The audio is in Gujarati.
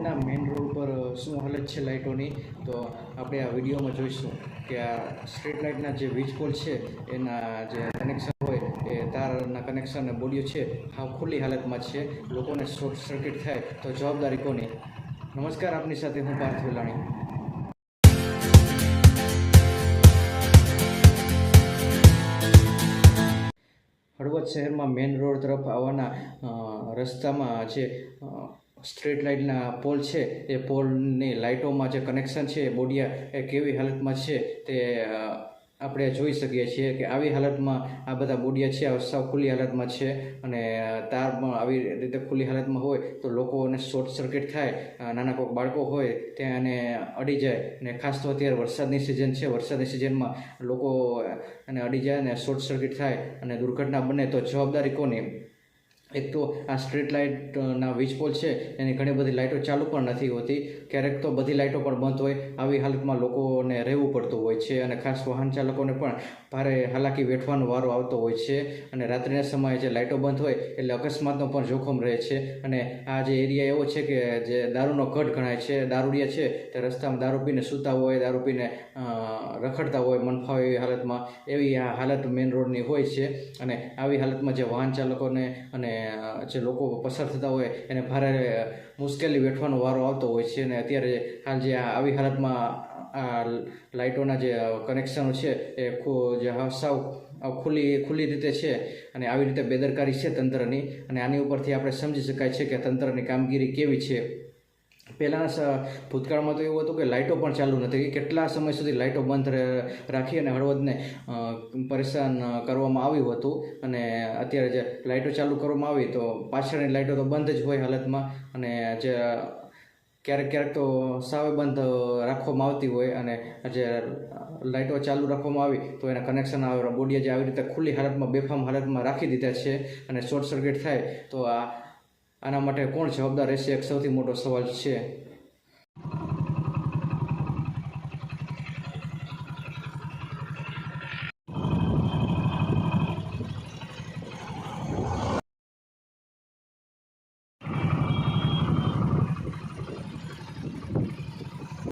હળવદના મેઇન રોડ પર શું હાલત છે લાઇટોની, તો આપણે આ વિડીયોમાં જોઈશું કે આ સ્ટ્રીટ લાઇટના જે વીજ પોલ છે એના જે કનેક્શન હોય એ તારના કનેક્શન બોડીઓ છે હાવ ખુલ્લી હાલતમાં છે. લોકોને શોર્ટ સર્કિટ થાય તો જવાબદારી કોની? નમસ્કાર, આપની સાથે હું પાર્થ વેલાણી. હળવદ શહેરમાં મેઇન રોડ તરફ આવવાના રસ્તામાં જે સ્ટ્રીટ લાઇટના પોલ છે એ પોલની લાઇટોમાં જે કનેક્શન છે એ બોડિયા એ કેવી હાલતમાં છે તે આપણે જોઈ શકીએ છીએ કે આવી હાલતમાં આ બધા બોડિયા છે સાવ ખુલ્લી હાલતમાં છે અને તાર પણ આવી રીતે ખુલ્લી હાલતમાં હોય તો લોકોને શોર્ટ સર્કિટ થાય, નાના કોઈક બાળકો હોય ત્યાં એને અડી જાય. અને ખાસ તો અત્યારે વરસાદની સિઝન છે, વરસાદની સિઝનમાં લોકો એને અડી જાય અને શોર્ટ સર્કિટ થાય અને દુર્ઘટના બને તો જવાબદારી કોની? એક તો આ સ્ટ્રીટ લાઇટના વીજ પોલ છે એની ઘણી બધી લાઇટો ચાલુ પણ નથી હોતી, ક્યારેક તો બધી લાઇટો પણ બંધ હોય. આવી હાલતમાં લોકોને રહેવું પડતું હોય છે અને ખાસ વાહન ચાલકોને પણ ભારે હાલાકી વેઠવાનો વારો આવતો હોય છે. અને રાત્રિના સમયે જે લાઇટો બંધ હોય એટલે અકસ્માતનો પણ જોખમ રહે છે. અને આ જે એરિયા એવો છે કે જે દારૂનો ગઢ ગણાય છે, દારૂડિયા છે તે રસ્તામાં દારૂ પીને સૂતા હોય, દારૂ પીને રખડતા હોય મનફાવે એવી હાલતમાં, એવી આ હાલત મેઇન રોડની હોય છે. અને આવી હાલતમાં જે વાહન ચાલકોને અને જે લોકો પસાર થતા હોય એને ભારે મુશ્કેલી વેઠવાનો વારો આવતો હોય છે. અને અત્યારે હાલ જે આવી હાલતમાં આ લાઇટોના જે કનેક્શનો છે એ જે સાવ ખુલ્લી રીતે છે અને આવી રીતે બેદરકારી છે તંત્રની. અને આની ઉપરથી આપણે સમજી શકાય છે કે તંત્રની કામગીરી કેવી છે. પહેલાંના ભૂતકાળમાં તો એવું હતું કે લાઇટો પણ ચાલુ નથી, કેટલા સમય સુધી લાઇટો બંધ રાખી અને હળવદને પરેશાન કરવામાં આવ્યું હતું. અને અત્યારે જે લાઇટો ચાલુ કરવામાં આવી તો પાછળની લાઇટો તો બંધ જ હોય હાલતમાં, અને જે ક્યારેક તો સાવે બંધ રાખવામાં આવતી હોય. અને જે લાઇટો ચાલુ રાખવામાં આવી તો એના કનેક્શન આવે બોડીએ જે આવી રીતે ખુલ્લી હાલતમાં બેફામ હાલતમાં રાખી દીધા છે અને શોર્ટ સર્કિટ થાય તો આના માટે કોણ જવાબદાર રહેશે? એક સૌથી મોટો સવાલ છે.